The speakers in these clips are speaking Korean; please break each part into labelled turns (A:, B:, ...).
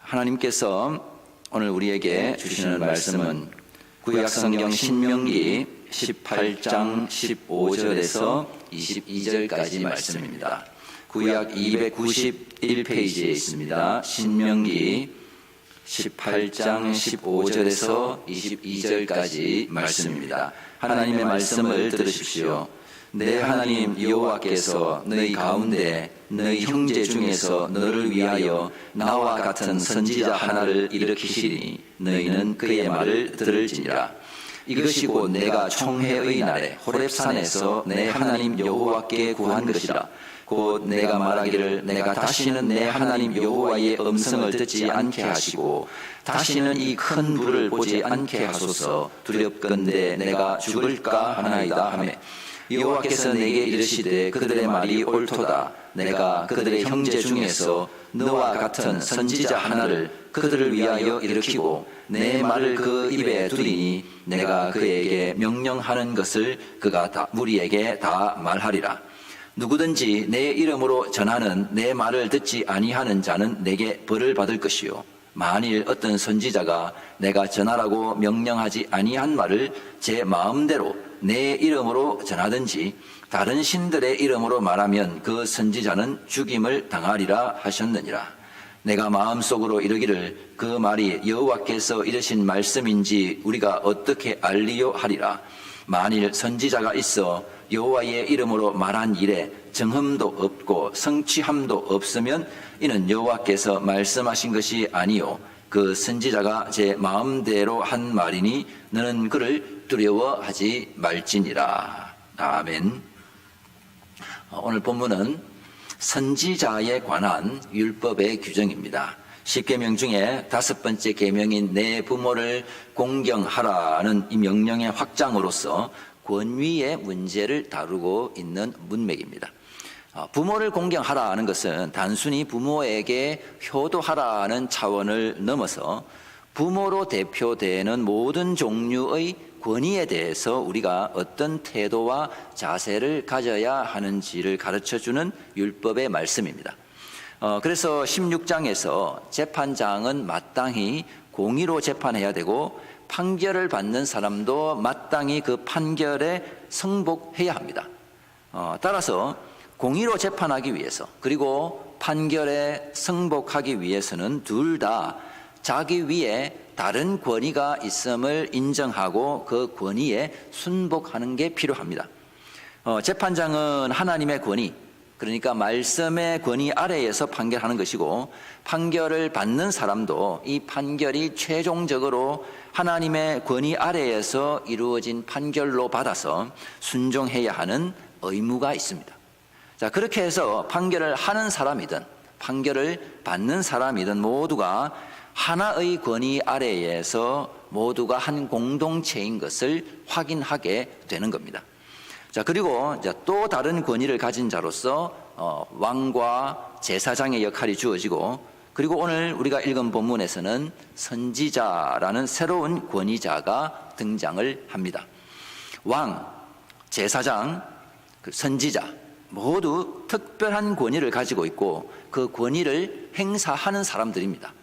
A: 하나님께서 오늘 우리에게 주시는 말씀은 구약성경 신명기 18장 15절에서 22절까지 말씀입니다. 구약 291페이지에 있습니다. 신명기 18장 15절에서 22절까지 말씀입니다. 하나님의 말씀을 들으십시오. 내 하나님 여호와께서 너희 가운데 너희 형제 중에서 너를 위하여 나와 같은 선지자 하나를 일으키시리니 너희는 그의 말을 들을지니라. 이것이 곧 내가 총회의 날에 호렙산에서 내 하나님 여호와께 구한 것이라. 곧 내가 말하기를 내가 다시는 내 하나님 여호와의 음성을 듣지 않게 하시고 다시는 이 큰 불을 보지 않게 하소서. 두렵건대 내가 죽을까 하나이다 하매 여호와께서 내게 이르시되 그들의 말이 옳도다. 내가 그들의 형제 중에서 너와 같은 선지자 하나를 그들을 위하여 일으키고 내 말을 그 입에 두리니 내가 그에게 명령하는 것을 그가 다 무리에게 다 말하리라. 누구든지 내 이름으로 전하는 내 말을 듣지 아니하는 자는 내게 벌을 받을 것이요 만일 어떤 선지자가 내가 전하라고 명령하지 아니한 말을 제 마음대로 내 이름으로 전하든지 다른 신들의 이름으로 말하면 그 선지자는 죽임을 당하리라 하셨느니라. 내가 마음속으로 이르기를 그 말이 여호와께서 이르신 말씀인지 우리가 어떻게 알리요 하리라. 만일 선지자가 있어 여호와의 이름으로 말한 일에 정흠도 없고 성취함도 없으면 이는 여호와께서 말씀하신 것이 아니요 그 선지자가 제 마음대로 한 말이니 너는 그를 두려워하지 말지니라. 아멘. 오늘 본문은 선지자에 관한 율법의 규정입니다. 10계명 중에 5번째 계명인 내 부모를 공경하라는 이 명령의 확장으로서 권위의 문제를 다루고 있는 문맥입니다. 부모를 공경하라는 것은 단순히 부모에게 효도하라는 차원을 넘어서 부모로 대표되는 모든 종류의 권위에 대해서 우리가 어떤 태도와 자세를 가져야 하는지를 가르쳐주는 율법의 말씀입니다. 그래서 16장에서 재판장은 마땅히 공의로 재판해야 되고 판결을 받는 사람도 마땅히 그 판결에 승복해야 합니다. 따라서 공의로 재판하기 위해서 그리고 판결에 승복하기 위해서는 둘 다 자기 위에 다른 권위가 있음을 인정하고 그 권위에 순복하는 게 필요합니다. 재판장은 하나님의 권위, 그러니까 말씀의 권위 아래에서 판결하는 것이고 판결을 받는 사람도 이 판결이 최종적으로 하나님의 권위 아래에서 이루어진 판결로 받아서 순종해야 하는 의무가 있습니다. 자, 그렇게 해서 판결을 하는 사람이든 판결을 받는 사람이든 모두가 하나의 권위 아래에서 모두가 한 공동체인 것을 확인하게 되는 겁니다. 자, 그리고 이제 또 다른 권위를 가진 자로서 왕과 제사장의 역할이 주어지고 그리고 오늘 우리가 읽은 본문에서는 선지자라는 새로운 권위자가 등장을 합니다. 왕, 제사장, 선지자 모두 특별한 권위를 가지고 있고 그 권위를 행사하는 사람들입니다.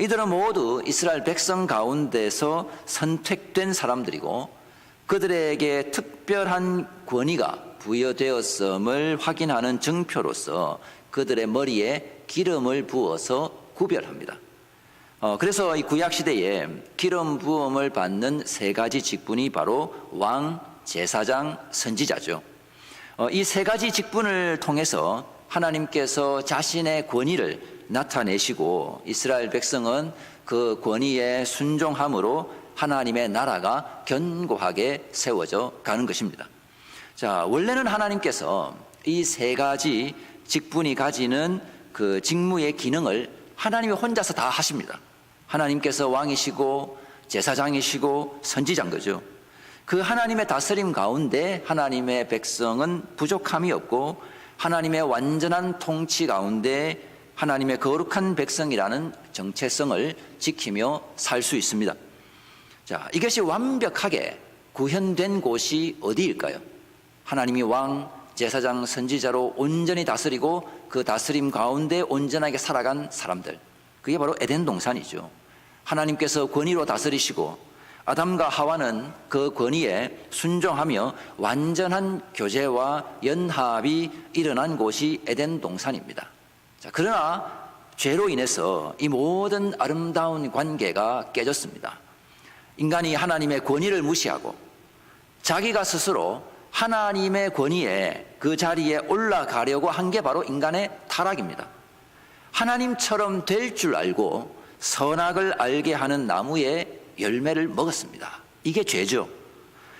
A: 이들은 모두 이스라엘 백성 가운데서 선택된 사람들이고 그들에게 특별한 권위가 부여되었음을 확인하는 증표로서 그들의 머리에 기름을 부어서 구별합니다. 그래서 이 구약시대에 기름 부음을 받는 세 가지 직분이 바로 왕, 제사장, 선지자죠. 이 세 가지 직분을 통해서 하나님께서 자신의 권위를 나타내시고 이스라엘 백성은 그 권위에 순종함으로 하나님의 나라가 견고하게 세워져 가는 것입니다. 자, 원래는 하나님께서 이 세 가지 직분이 가지는 그 직무의 기능을 하나님이 혼자서 다 하십니다. 하나님께서 왕이시고 제사장이시고 선지자인 거죠. 그 하나님의 다스림 가운데 하나님의 백성은 부족함이 없고 하나님의 완전한 통치 가운데 하나님의 거룩한 백성이라는 정체성을 지키며 살 수 있습니다. 자, 이것이 완벽하게 구현된 곳이 어디일까요? 하나님이 왕, 제사장, 선지자로 온전히 다스리고 그 다스림 가운데 온전하게 살아간 사람들, 그게 바로 에덴 동산이죠. 하나님께서 권위로 다스리시고 아담과 하와는 그 권위에 순종하며 완전한 교제와 연합이 일어난 곳이 에덴 동산입니다. 자, 그러나 죄로 인해서 이 모든 아름다운 관계가 깨졌습니다. 인간이 하나님의 권위를 무시하고 자기가 스스로 하나님의 권위에 그 자리에 올라가려고 한 게 바로 인간의 타락입니다. 하나님처럼 될 줄 알고 선악을 알게 하는 나무의 열매를 먹었습니다. 이게 죄죠.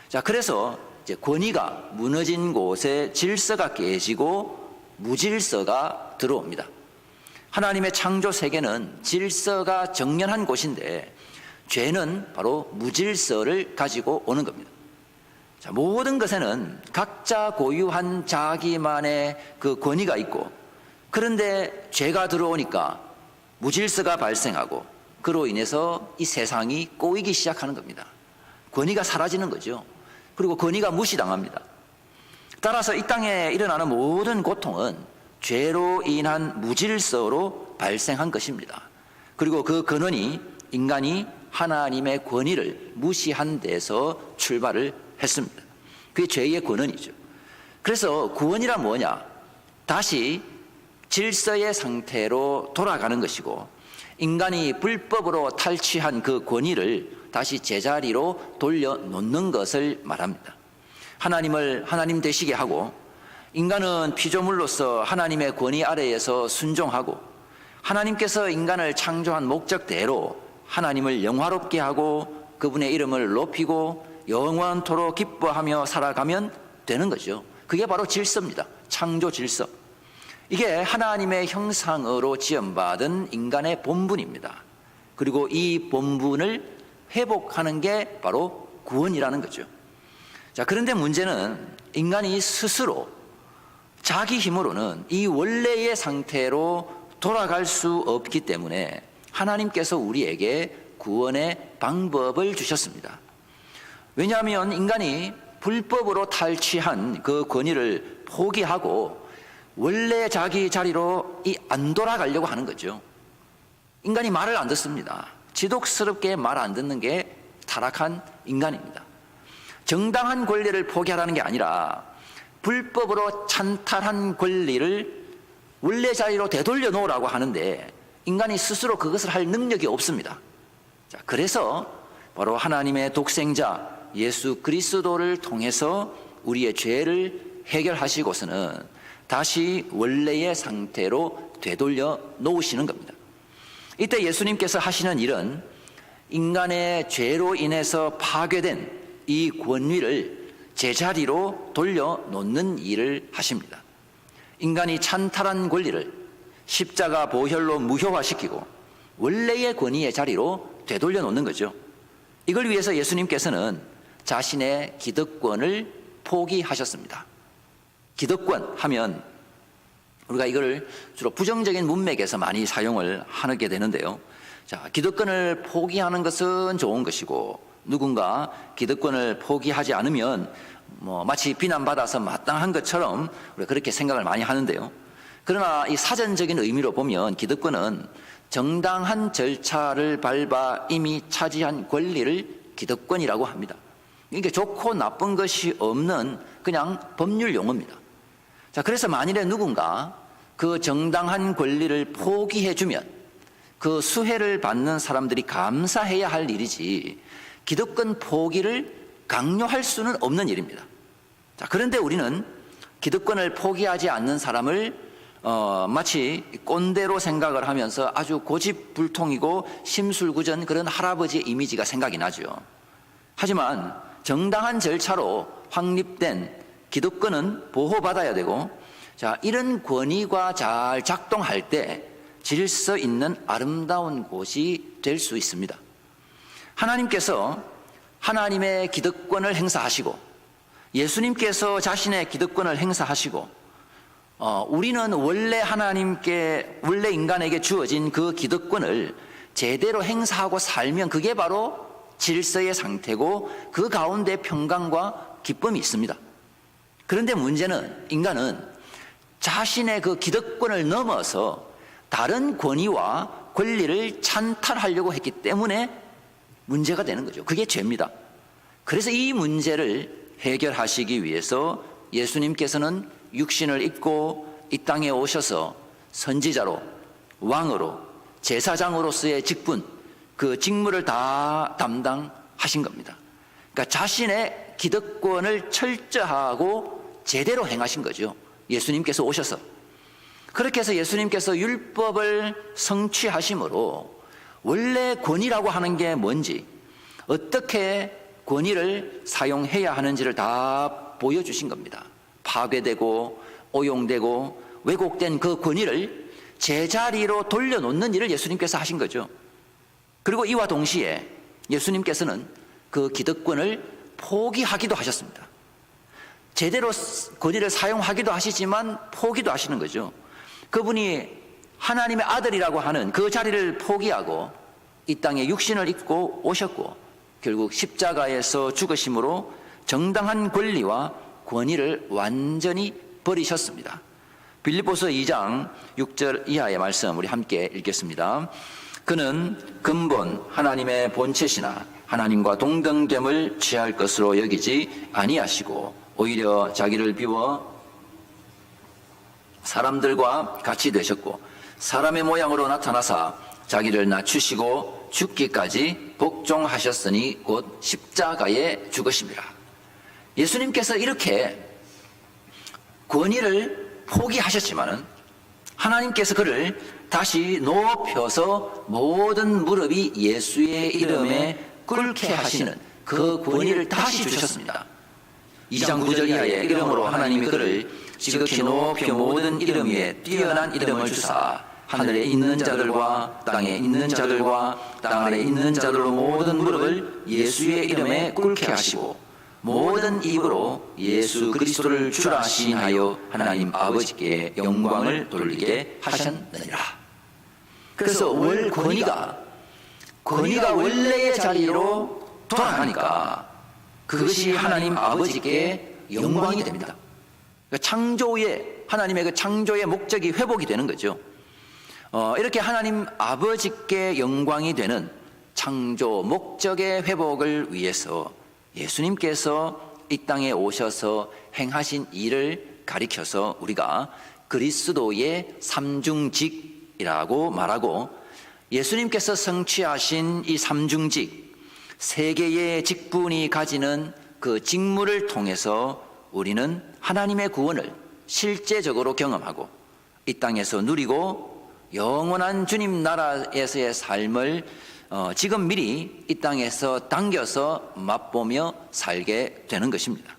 A: 자, 그래서 이제 권위가 무너진 곳에 질서가 깨지고 무질서가 들어옵니다. 하나님의 창조 세계는 질서가 정연한 곳인데 죄는 바로 무질서를 가지고 오는 겁니다. 자, 모든 것에는 각자 고유한 자기만의 그 권위가 있고, 그런데 죄가 들어오니까 무질서가 발생하고 그로 인해서 이 세상이 꼬이기 시작하는 겁니다. 권위가 사라지는 거죠. 그리고 권위가 무시당합니다. 따라서 이 땅에 일어나는 모든 고통은 죄로 인한 무질서로 발생한 것입니다. 그리고 그 근원이 인간이 하나님의 권위를 무시한 데서 출발을 했습니다. 그게 죄의 근원이죠. 그래서 구원이란 뭐냐? 다시 질서의 상태로 돌아가는 것이고, 인간이 불법으로 탈취한 그 권위를 다시 제자리로 돌려놓는 것을 말합니다. 하나님을 하나님 되시게 하고, 인간은 피조물로서 하나님의 권위 아래에서 순종하고, 하나님께서 인간을 창조한 목적대로 하나님을 영화롭게 하고 그분의 이름을 높이고 영원토록 기뻐하며 살아가면 되는 거죠. 그게 바로 질서입니다. 창조 질서. 이게 하나님의 형상으로 지음받은 인간의 본분입니다. 그리고 이 본분을 회복하는 게 바로 구원이라는 거죠. 자, 그런데 문제는 인간이 스스로 자기 힘으로는 이 원래의 상태로 돌아갈 수 없기 때문에 하나님께서 우리에게 구원의 방법을 주셨습니다. 왜냐하면 인간이 불법으로 탈취한 그 권위를 포기하고 원래 자기 자리로 안 돌아가려고 하는 거죠. 인간이 말을 안 듣습니다. 지독스럽게 말 안 듣는 게 타락한 인간입니다. 정당한 권리를 포기하라는 게 아니라 불법으로 찬탈한 권리를 원래 자리로 되돌려 놓으라고 하는데 인간이 스스로 그것을 할 능력이 없습니다. 자, 그래서 바로 하나님의 독생자 예수 그리스도를 통해서 우리의 죄를 해결하시고서는 다시 원래의 상태로 되돌려 놓으시는 겁니다. 이때 예수님께서 하시는 일은 인간의 죄로 인해서 파괴된 이 권위를 제자리로 돌려놓는 일을 하십니다. 인간이 찬탈한 권리를 십자가 보혈로 무효화시키고 원래의 권위의 자리로 되돌려 놓는 거죠. 이걸 위해서 예수님께서는 자신의 기득권을 포기하셨습니다. 기득권 하면 우리가 이걸 주로 부정적인 문맥에서 많이 사용을 하게 되는데요. 자, 기득권을 포기하는 것은 좋은 것이고, 누군가 기득권을 포기하지 않으면 마치 비난받아서 마땅한 것처럼 우리가 그렇게 생각을 많이 하는데요. 그러나 이 사전적인 의미로 보면 기득권은 정당한 절차를 밟아 이미 차지한 권리를 기득권이라고 합니다. 이게 좋고 나쁜 것이 없는 그냥 법률 용어입니다. 자, 그래서 만일에 누군가 그 정당한 권리를 포기해주면 그 수혜를 받는 사람들이 감사해야 할 일이지 기득권 포기를 강요할 수는 없는 일입니다. 자, 그런데 우리는 기득권을 포기하지 않는 사람을 마치 꼰대로 생각을 하면서 아주 고집불통이고 심술구전 그런 할아버지의 이미지가 생각이 나죠. 하지만 정당한 절차로 확립된 기득권은 보호받아야 되고, 자, 이런 권위가 잘 작동할 때 질서 있는 아름다운 곳이 될 수 있습니다. 하나님께서 하나님의 기득권을 행사하시고 예수님께서 자신의 기득권을 행사하시고 우리는 원래 원래 인간에게 주어진 그 기득권을 제대로 행사하고 살면 그게 바로 질서의 상태고 그 가운데 평강과 기쁨이 있습니다. 그런데 문제는 인간은 자신의 그 기득권을 넘어서 다른 권위와 권리를 찬탈하려고 했기 때문에 문제가 되는 거죠. 그게 죄입니다. 그래서 이 문제를 해결하시기 위해서 예수님께서는 육신을 입고 이 땅에 오셔서 선지자로, 왕으로, 제사장으로서의 직분, 그 직무를 다 담당하신 겁니다. 그러니까 자신의 기득권을 철저하고 제대로 행하신 거죠. 예수님께서 오셔서. 그렇게 해서 예수님께서 율법을 성취하심으로 원래 권위라고 하는 게 뭔지, 어떻게 권위를 사용해야 하는지를 다 보여주신 겁니다. 파괴되고 오용되고 왜곡된 그 권위를 제자리로 돌려놓는 일을 예수님께서 하신 거죠. 그리고 이와 동시에 예수님께서는 그 기득권을 포기하기도 하셨습니다. 제대로 권위를 사용하기도 하시지만 포기도 하시는 거죠. 그분이 하나님의 아들이라고 하는 그 자리를 포기하고 이 땅에 육신을 입고 오셨고 결국 십자가에서 죽으심으로 정당한 권리와 권위를 완전히 버리셨습니다. 빌립보서 2장 6절 이하의 말씀 우리 함께 읽겠습니다. 그는 근본 하나님의 본체시나 하나님과 동등됨을 취할 것으로 여기지 아니하시고 오히려 자기를 비워 사람들과 같이 되셨고 사람의 모양으로 나타나사 자기를 낮추시고 죽기까지 복종하셨으니 곧 십자가에 죽으심이라. 예수님께서 이렇게 권위를 포기하셨지만은 하나님께서 그를 다시 높여서 모든 무릎이 예수의 이름에 꿇게 하시는 그 권위를 다시 주셨습니다. 2장 9절 이하에 이름으로 하나님이 그를 지극히 높여 모든 이름 위에 뛰어난 이름을 주사 하늘에 있는 자들과 땅에 있는 자들과 땅 아래 있는 자들로 모든 무릎을 예수의 이름에 꿇게 하시고 모든 입으로 예수 그리스도를 주라 시인하여 하나님 아버지께 영광을 돌리게 하셨느니라. 그래서 권위가 원래의 자리로 돌아가니까 그것이 하나님 아버지께 영광이 됩니다. 하나님의 그 창조의 목적이 회복이 되는 거죠. 이렇게 하나님 아버지께 영광이 되는 창조 목적의 회복을 위해서 예수님께서 이 땅에 오셔서 행하신 일을 가리켜서 우리가 그리스도의 삼중직이라고 말하고 예수님께서 성취하신 이 삼중직, 세 개의 직분이 가지는 그 직무를 통해서 우리는 하나님의 구원을 실제적으로 경험하고 이 땅에서 누리고 영원한 주님 나라에서의 삶을 지금 미리 이 땅에서 당겨서 맛보며 살게 되는 것입니다.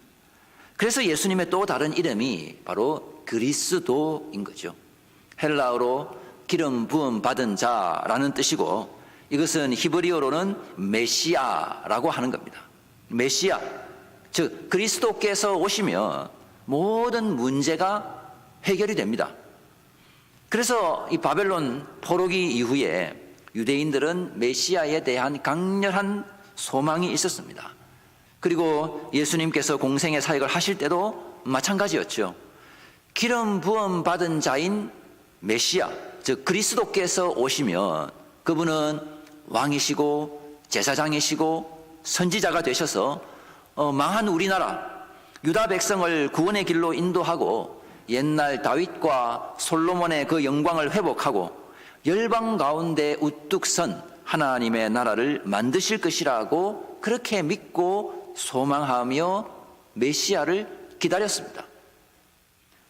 A: 그래서 예수님의 또 다른 이름이 바로 그리스도인 거죠. 헬라어로 기름 부음 받은 자라는 뜻이고 이것은 히브리어로는 메시아라고 하는 겁니다. 메시아, 즉 그리스도께서 오시면 모든 문제가 해결이 됩니다. 그래서 이 바벨론 포로기 이후에 유대인들은 메시아에 대한 강렬한 소망이 있었습니다. 그리고 예수님께서 공생의 사역을 하실 때도 마찬가지였죠. 기름 부음 받은 자인 메시아, 즉 그리스도께서 오시면 그분은 왕이시고 제사장이시고 선지자가 되셔서 망한 우리나라 유다 백성을 구원의 길로 인도하고 옛날 다윗과 솔로몬의 그 영광을 회복하고 열방 가운데 우뚝 선 하나님의 나라를 만드실 것이라고 그렇게 믿고 소망하며 메시아를 기다렸습니다.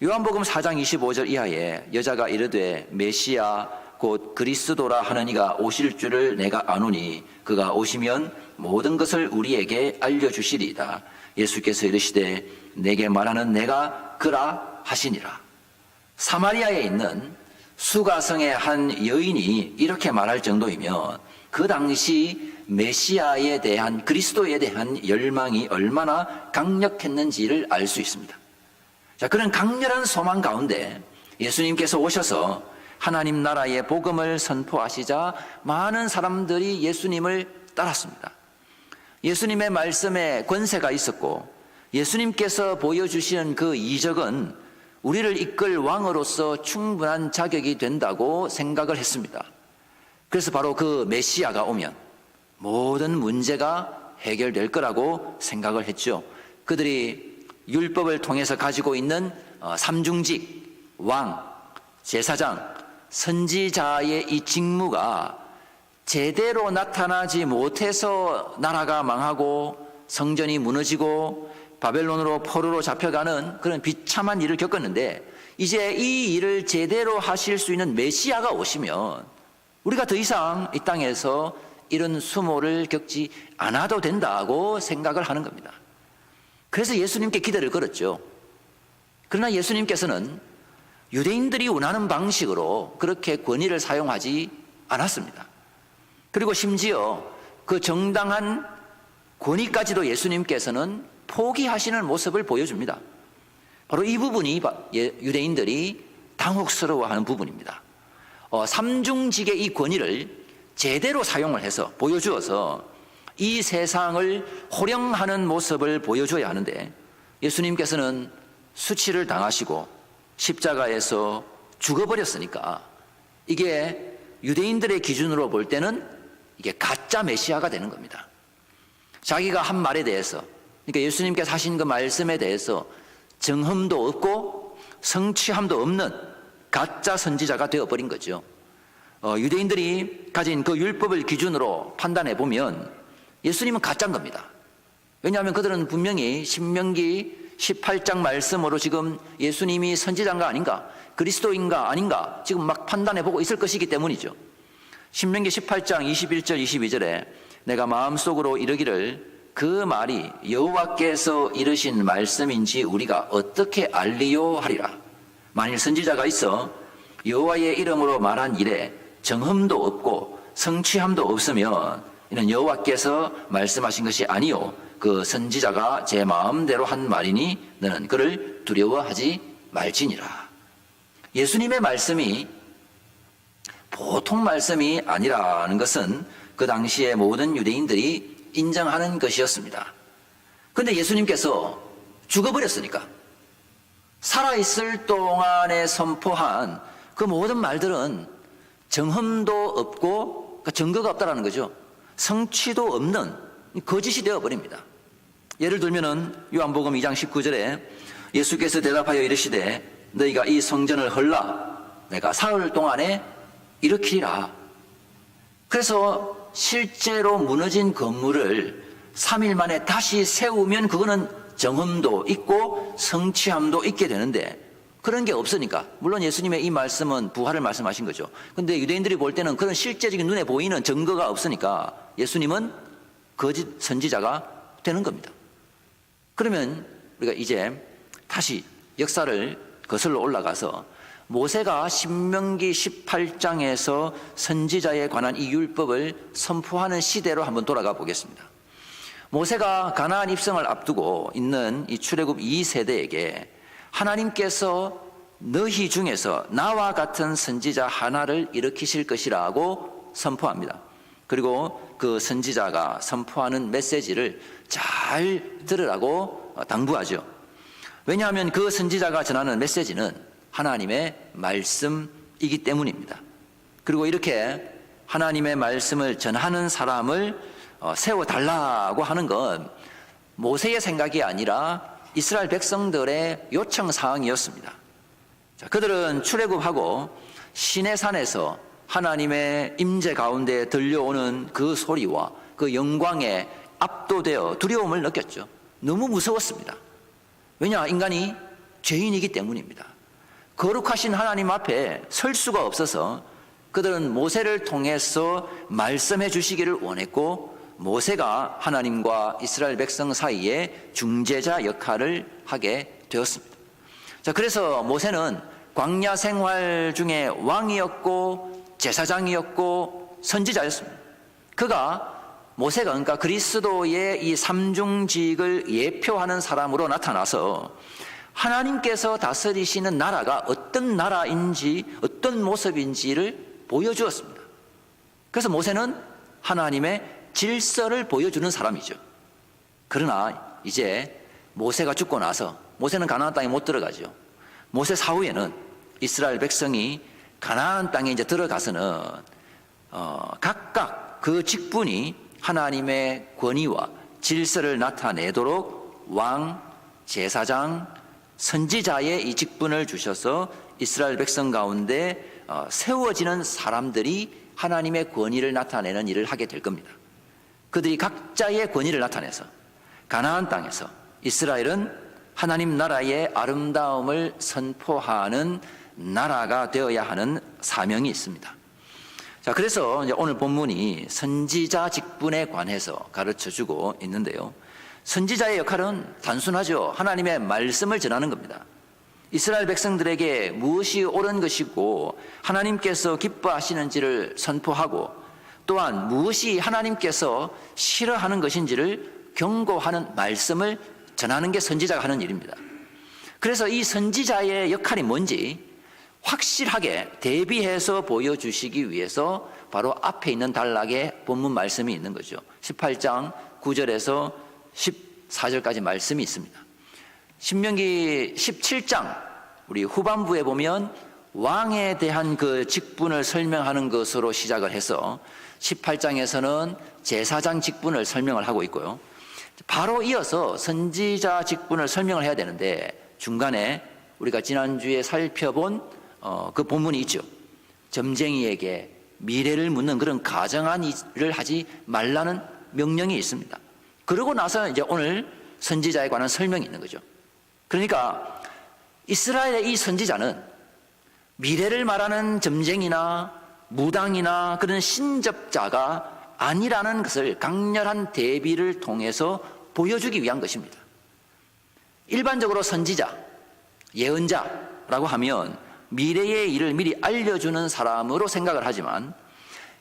A: 요한복음 4장 25절 이하에 여자가 이르되 메시아 곧 그리스도라 하는 이가 오실 줄을 내가 아노니 그가 오시면 모든 것을 우리에게 알려주시리이다. 예수께서 이르시되 내게 말하는 내가 그라 하시니라. 사마리아에 있는 수가성의 한 여인이 이렇게 말할 정도이면 그 당시 메시아에 대한 그리스도에 대한 열망이 얼마나 강력했는지를 알 수 있습니다. 자, 그런 강렬한 소망 가운데 예수님께서 오셔서 하나님 나라의 복음을 선포하시자 많은 사람들이 예수님을 따랐습니다. 예수님의 말씀에 권세가 있었고 예수님께서 보여주시는 그 이적은 우리를 이끌 왕으로서 충분한 자격이 된다고 생각을 했습니다. 그래서 바로 그 메시아가 오면 모든 문제가 해결될 거라고 생각을 했죠. 그들이 율법을 통해서 가지고 있는 삼중직, 왕, 제사장, 선지자의 이 직무가 제대로 나타나지 못해서 나라가 망하고 성전이 무너지고 바벨론으로 포로로 잡혀가는 그런 비참한 일을 겪었는데, 이제 이 일을 제대로 하실 수 있는 메시아가 오시면 우리가 더 이상 이 땅에서 이런 수모를 겪지 않아도 된다고 생각을 하는 겁니다. 그래서 예수님께 기대를 걸었죠. 그러나 예수님께서는 유대인들이 원하는 방식으로 그렇게 권위를 사용하지 않았습니다. 그리고 심지어 그 정당한 권위까지도 예수님께서는 포기하시는 모습을 보여줍니다. 바로 이 부분이 유대인들이 당혹스러워하는 부분입니다. 삼중직의 이 권위를 제대로 사용을 해서 보여주어서 이 세상을 호령하는 모습을 보여줘야 하는데, 예수님께서는 수치를 당하시고 십자가에서 죽어버렸으니까 이게 유대인들의 기준으로 볼 때는 이게 가짜 메시아가 되는 겁니다. 자기가 한 말에 대해서, 그러니까 예수님께서 하신 그 말씀에 대해서 정흠도 없고 성취함도 없는 가짜 선지자가 되어버린 거죠. 유대인들이 가진 그 율법을 기준으로 판단해 보면 예수님은 가짜인 겁니다. 왜냐하면 그들은 분명히 신명기 18장 말씀으로 지금 예수님이 선지자인가 아닌가, 그리스도인가 아닌가 지금 막 판단해 보고 있을 것이기 때문이죠. 신명기 18장 21절 22절에 내가 마음속으로 이르기를 그 말이 여호와께서 이르신 말씀인지 우리가 어떻게 알리요 하리라. 만일 선지자가 있어 여호와의 이름으로 말한 일에 정흠도 없고 성취함도 없으면 이는 여호와께서 말씀하신 것이 아니요 그 선지자가 제 마음대로 한 말이니 너는 그를 두려워하지 말지니라. 예수님의 말씀이 보통 말씀이 아니라는 것은 그 당시에 모든 유대인들이 인정하는 것이었습니다. 그런데 예수님께서 죽어버렸으니까 살아있을 동안에 선포한 그 모든 말들은 정흠도 없고 증거가 없다라는 거죠. 성취도 없는 거짓이 되어버립니다. 예를 들면은 요한복음 2장 19절에 예수께서 대답하여 이르시되 너희가 이 성전을 헐라 내가 사흘 동안에 일으키리라. 그래서 실제로 무너진 건물을 3일 만에 다시 세우면 그거는 정흠도 있고 성취함도 있게 되는데 그런 게 없으니까, 물론 예수님의 이 말씀은 부활을 말씀하신 거죠. 근데 유대인들이 볼 때는 그런 실제적인 눈에 보이는 증거가 없으니까 예수님은 거짓 선지자가 되는 겁니다. 그러면 우리가 이제 다시 역사를 거슬러 올라가서 모세가 신명기 18장에서 선지자에 관한 이 율법을 선포하는 시대로 한번 돌아가 보겠습니다. 모세가 가나안 입성을 앞두고 있는 이 출애굽 2세대에게 하나님께서 너희 중에서 나와 같은 선지자 하나를 일으키실 것이라고 선포합니다. 그리고 그 선지자가 선포하는 메시지를 잘 들으라고 당부하죠. 왜냐하면 그 선지자가 전하는 메시지는 하나님의 말씀이기 때문입니다. 그리고 이렇게 하나님의 말씀을 전하는 사람을 세워달라고 하는 건 모세의 생각이 아니라 이스라엘 백성들의 요청 사항이었습니다. 자, 그들은 출애굽하고 시내산에서 하나님의 임재 가운데 들려오는 그 소리와 그 영광에 압도되어 두려움을 느꼈죠. 너무 무서웠습니다. 왜냐? 인간이 죄인이기 때문입니다. 거룩하신 하나님 앞에 설 수가 없어서 그들은 모세를 통해서 말씀해 주시기를 원했고, 모세가 하나님과 이스라엘 백성 사이에 중재자 역할을 하게 되었습니다. 자, 그래서 모세는 광야 생활 중에 왕이었고 제사장이었고 선지자였습니다. 모세가 그러니까 그리스도의 이 삼중직을 예표하는 사람으로 나타나서 하나님께서 다스리시는 나라가 어떤 나라인지 어떤 모습인지를 보여주었습니다. 그래서 모세는 하나님의 질서를 보여주는 사람이죠. 그러나 이제 모세가 죽고 나서 모세는 가나안 땅에 못 들어가죠. 모세 사후에는 이스라엘 백성이 가나안 땅에 이제 들어가서는 그 직분이 하나님의 권위와 질서를 나타내도록 왕, 제사장, 선지자의 이 직분을 주셔서 이스라엘 백성 가운데 세워지는 사람들이 하나님의 권위를 나타내는 일을 하게 될 겁니다. 그들이 각자의 권위를 나타내서 가나안 땅에서 이스라엘은 하나님 나라의 아름다움을 선포하는 나라가 되어야 하는 사명이 있습니다. 자, 그래서 이제 오늘 본문이 선지자 직분에 관해서 가르쳐주고 있는데요. 선지자의 역할은 단순하죠. 하나님의 말씀을 전하는 겁니다. 이스라엘 백성들에게 무엇이 옳은 것이고 하나님께서 기뻐하시는지를 선포하고, 또한 무엇이 하나님께서 싫어하는 것인지를 경고하는 말씀을 전하는 게 선지자가 하는 일입니다. 그래서 이 선지자의 역할이 뭔지 확실하게 대비해서 보여주시기 위해서 바로 앞에 있는 단락에 본문 말씀이 있는 거죠. 18장 9절에서 14절까지 말씀이 있습니다. 신명기 17장 우리 후반부에 보면 왕에 대한 그 직분을 설명하는 것으로 시작을 해서 18장에서는 제사장 직분을 설명을 하고 있고요. 바로 이어서 선지자 직분을 설명을 해야 되는데 중간에 우리가 지난주에 살펴본 그 본문이 있죠. 점쟁이에게 미래를 묻는 그런 가정한 일을 하지 말라는 명령이 있습니다. 그러고 나서 이제 오늘 선지자에 관한 설명이 있는 거죠. 그러니까 이스라엘의 이 선지자는 미래를 말하는 점쟁이나 무당이나 그런 신접자가 아니라는 것을 강렬한 대비를 통해서 보여주기 위한 것입니다. 일반적으로 선지자, 예언자라고 하면 미래의 일을 미리 알려주는 사람으로 생각을 하지만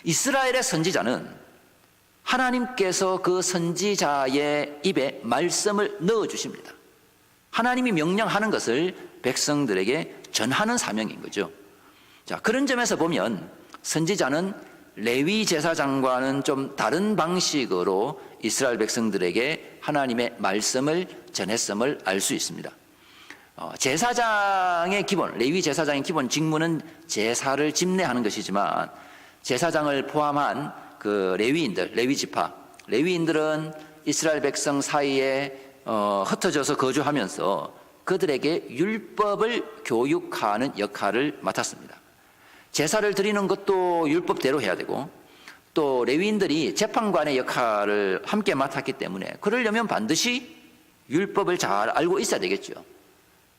A: 이스라엘의 선지자는 하나님께서 그 선지자의 입에 말씀을 넣어주십니다. 하나님이 명령하는 것을 백성들에게 전하는 사명인 거죠. 자, 그런 점에서 보면 선지자는 레위 제사장과는 좀 다른 방식으로 이스라엘 백성들에게 하나님의 말씀을 전했음을 알 수 있습니다. 제사장의 기본, 레위 제사장의 기본 직무는 제사를 집례하는 것이지만 제사장을 포함한 그 레위인들, 레위 지파, 레위인들은 이스라엘 백성 사이에 흩어져서 거주하면서 그들에게 율법을 교육하는 역할을 맡았습니다. 제사를 드리는 것도 율법대로 해야 되고 또 레위인들이 재판관의 역할을 함께 맡았기 때문에 그러려면 반드시 율법을 잘 알고 있어야 되겠죠.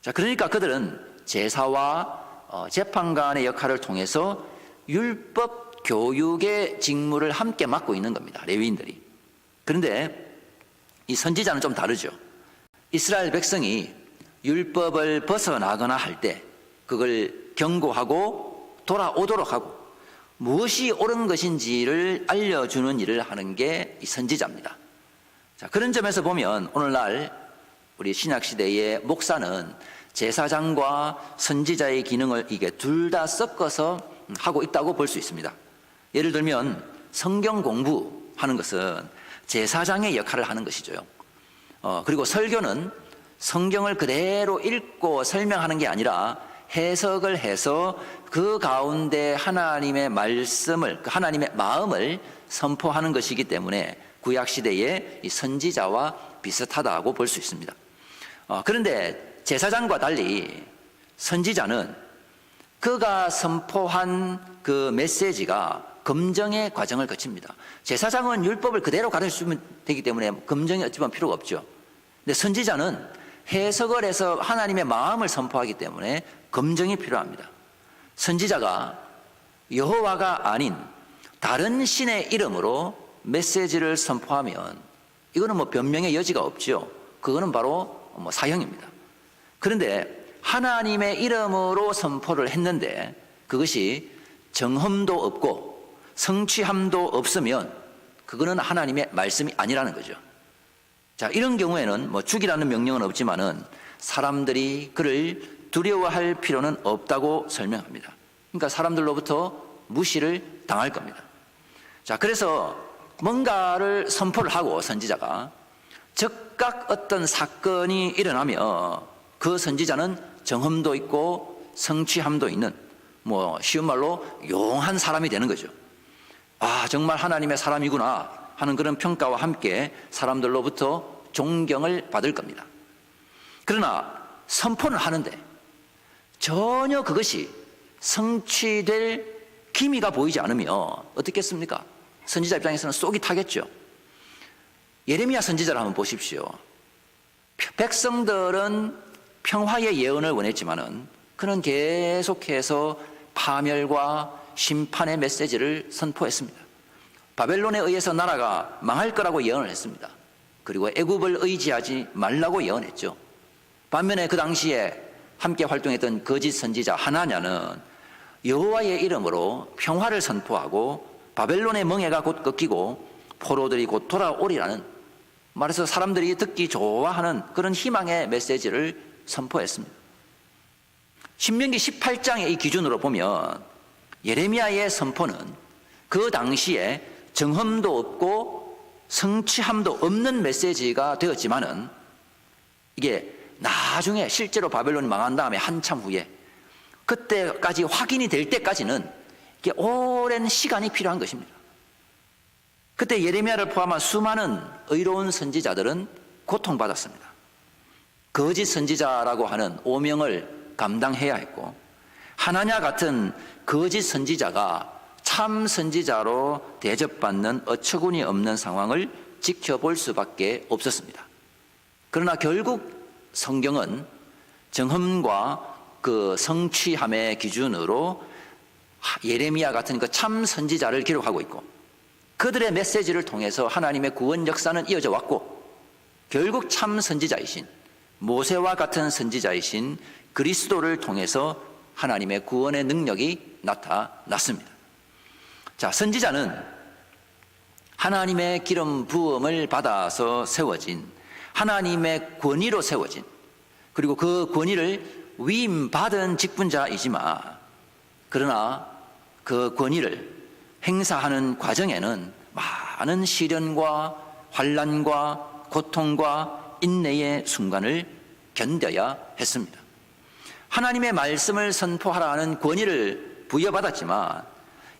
A: 자, 그러니까 그들은 제사와 재판관의 역할을 통해서 율법 교육의 직무를 함께 맡고 있는 겁니다. 레위인들이. 그런데 이 선지자는 좀 다르죠. 이스라엘 백성이 율법을 벗어나거나 할 때 그걸 경고하고 돌아오도록 하고 무엇이 옳은 것인지를 알려주는 일을 하는 게 이 선지자입니다. 자, 그런 점에서 보면 오늘날 우리 신약시대의 목사는 제사장과 선지자의 기능을 이게 둘 다 섞어서 하고 있다고 볼 수 있습니다. 예를 들면 성경 공부하는 것은 제사장의 역할을 하는 것이죠. 그리고 설교는 성경을 그대로 읽고 설명하는 게 아니라 해석을 해서 그 가운데 하나님의 말씀을, 하나님의 마음을 선포하는 것이기 때문에 구약시대의 이 선지자와 비슷하다고 볼 수 있습니다. 그런데 제사장과 달리 선지자는 그가 선포한 그 메시지가 검증의 과정을 거칩니다. 제사장은 율법을 그대로 가르치면 되기 때문에 검증이 어찌 보면 필요가 없죠. 근데 선지자는 해석을 해서 하나님의 마음을 선포하기 때문에 검증이 필요합니다. 선지자가 여호와가 아닌 다른 신의 이름으로 메시지를 선포하면 이거는 뭐 변명의 여지가 없죠. 그거는 바로 사형입니다. 그런데 하나님의 이름으로 선포를 했는데 그것이 정함도 없고 성취함도 없으면 그거는 하나님의 말씀이 아니라는 거죠. 자, 이런 경우에는 뭐 죽이라는 명령은 없지만은 사람들이 그를 두려워할 필요는 없다고 설명합니다. 그러니까 사람들로부터 무시를 당할 겁니다. 자, 그래서 뭔가를 선포를 하고 선지자가 즉각 어떤 사건이 일어나면 그 선지자는 정함도 있고 성취함도 있는 뭐 쉬운 말로 용한 사람이 되는 거죠. 정말 하나님의 사람이구나 하는 그런 평가와 함께 사람들로부터 존경을 받을 겁니다. 그러나 선포는 하는데 전혀 그것이 성취될 기미가 보이지 않으면 어떻겠습니까? 선지자 입장에서는 쏙이 타겠죠. 예레미야 선지자를 한번 보십시오. 백성들은 평화의 예언을 원했지만은 그는 계속해서 파멸과 심판의 메시지를 선포했습니다. 바벨론에 의해서 나라가 망할 거라고 예언을 했습니다. 그리고 애굽을 의지하지 말라고 예언했죠. 반면에 그 당시에 함께 활동했던 거짓 선지자 하나냐는 여호와의 이름으로 평화를 선포하고 바벨론의 멍에가 곧 꺾이고 포로들이 곧 돌아오리라는, 말해서 사람들이 듣기 좋아하는 그런 희망의 메시지를 선포했습니다. 신명기 18장의 이 기준으로 보면 예레미야의 선포는 그 당시에 정함도 없고 성취함도 없는 메시지가 되었지만은 이게 나중에 실제로 바벨론이 망한 다음에 한참 후에 그때까지 확인이 될 때까지는 이게 오랜 시간이 필요한 것입니다. 그때 예레미야를 포함한 수많은 의로운 선지자들은 고통받았습니다. 거짓 선지자라고 하는 오명을 감당해야 했고, 하나냐 같은 거짓 선지자가 참 선지자로 대접받는 어처구니 없는 상황을 지켜볼 수밖에 없었습니다. 그러나 결국 성경은 정함과 그 성취함의 기준으로 예레미야 같은 그 참 선지자를 기록하고 있고, 그들의 메시지를 통해서 하나님의 구원 역사는 이어져 왔고, 결국 참 선지자이신 모세와 같은 선지자이신 그리스도를 통해서 하나님의 구원의 능력이 나타났습니다. 자, 선지자는 하나님의 기름 부음을 받아서 세워진, 하나님의 권위로 세워진, 그리고 그 권위를 위임받은 직분자이지만, 그러나 그 권위를 행사하는 과정에는 많은 시련과 환난과 고통과 인내의 순간을 견뎌야 했습니다. 하나님의 말씀을 선포하라는 권위를 부여받았지만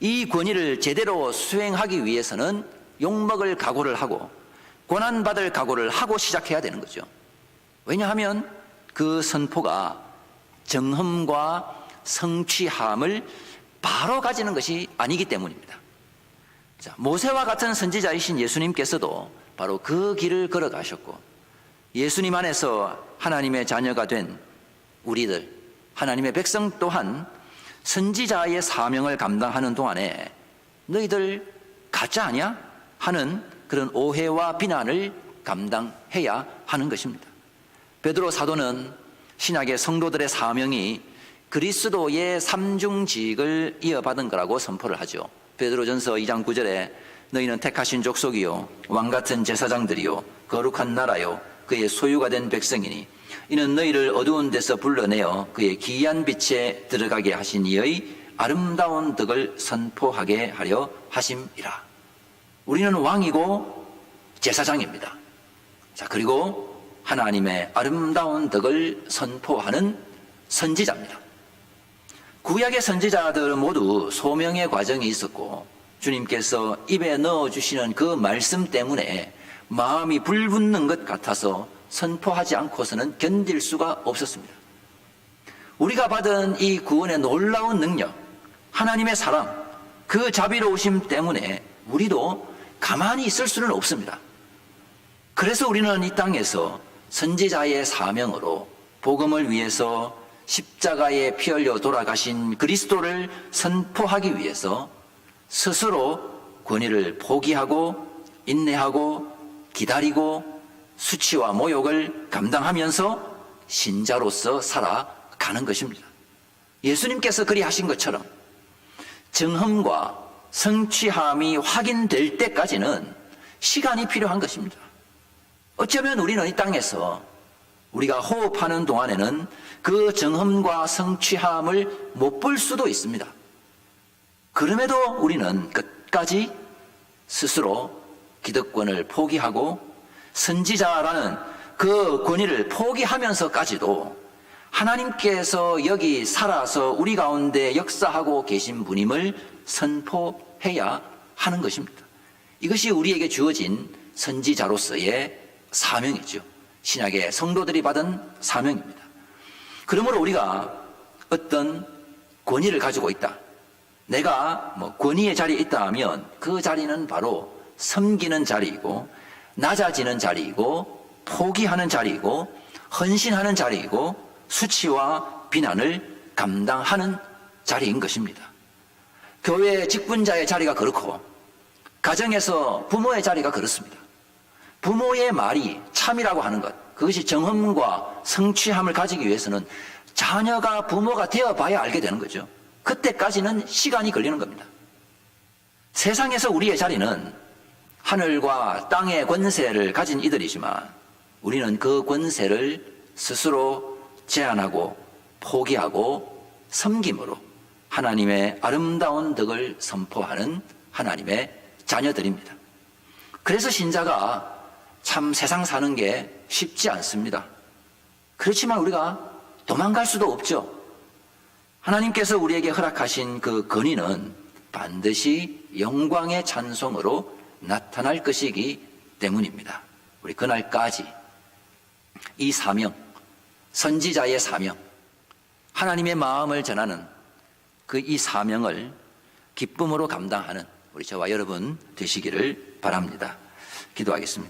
A: 이 권위를 제대로 수행하기 위해서는 욕먹을 각오를 하고 고난받을 각오를 하고 시작해야 되는 거죠. 왜냐하면 그 선포가 정함과 성취함을 바로 가지는 것이 아니기 때문입니다. 자, 모세와 같은 선지자이신 예수님께서도 바로 그 길을 걸어가셨고, 예수님 안에서 하나님의 자녀가 된 우리들, 하나님의 백성 또한 선지자의 사명을 감당하는 동안에 너희들 가짜 아니야? 하는 그런 오해와 비난을 감당해야 하는 것입니다. 베드로 사도는 신약의 성도들의 사명이 그리스도의 삼중직을 이어받은 거라고 선포를 하죠. 베드로전서 2장 9절에 너희는 택하신 족속이요 왕같은 제사장들이요 거룩한 나라요 그의 소유가 된 백성이니 이는 너희를 어두운 데서 불러내어 그의 기이한 빛에 들어가게 하신 이의 아름다운 덕을 선포하게 하려 하심이라. 우리는 왕이고 제사장입니다. 자, 그리고 하나님의 아름다운 덕을 선포하는 선지자입니다. 구약의 선지자들은 모두 소명의 과정이 있었고, 주님께서 입에 넣어주시는 그 말씀 때문에 마음이 불붙는 것 같아서 선포하지 않고서는 견딜 수가 없었습니다. 우리가 받은 이 구원의 놀라운 능력, 하나님의 사랑, 그 자비로우심 때문에 우리도 가만히 있을 수는 없습니다. 그래서 우리는 이 땅에서 선지자의 사명으로 복음을 위해서 십자가에 피 흘려 돌아가신 그리스도를 선포하기 위해서 스스로 권위를 포기하고 인내하고 기다리고 수치와 모욕을 감당하면서 신자로서 살아가는 것입니다. 예수님께서 그리 하신 것처럼 정함과 성취함이 확인될 때까지는 시간이 필요한 것입니다. 어쩌면 우리는 이 땅에서 우리가 호흡하는 동안에는 그 정함과 성취함을 못 볼 수도 있습니다. 그럼에도 우리는 끝까지 스스로 기득권을 포기하고 선지자라는 그 권위를 포기하면서까지도 하나님께서 여기 살아서 우리 가운데 역사하고 계신 분임을 선포해야 하는 것입니다. 이것이 우리에게 주어진 선지자로서의 사명이죠. 신약의 성도들이 받은 사명입니다. 그러므로 우리가 어떤 권위를 가지고 있다, 내가 권위의 자리에 있다 하면 그 자리는 바로 섬기는 자리이고, 낮아지는 자리이고, 포기하는 자리이고, 헌신하는 자리이고, 수치와 비난을 감당하는 자리인 것입니다. 교회 직분자의 자리가 그렇고, 가정에서 부모의 자리가 그렇습니다. 부모의 말이 참이라고 하는 것, 그것이 정험과 성취함을 가지기 위해서는 자녀가 부모가 되어봐야 알게 되는 거죠. 그때까지는 시간이 걸리는 겁니다. 세상에서 우리의 자리는 하늘과 땅의 권세를 가진 이들이지만, 우리는 그 권세를 스스로 제한하고 포기하고 섬김으로 하나님의 아름다운 덕을 선포하는 하나님의 자녀들입니다. 그래서 신자가 참 세상 사는 게 쉽지 않습니다. 그렇지만 우리가 도망갈 수도 없죠. 하나님께서 우리에게 허락하신 그 권위는 반드시 영광의 찬송으로 나타날 것이기 때문입니다. 우리 그날까지 이 사명, 선지자의 사명, 하나님의 마음을 전하는 그 이 사명을 기쁨으로 감당하는 우리 저와 여러분 되시기를 바랍니다. 기도하겠습니다.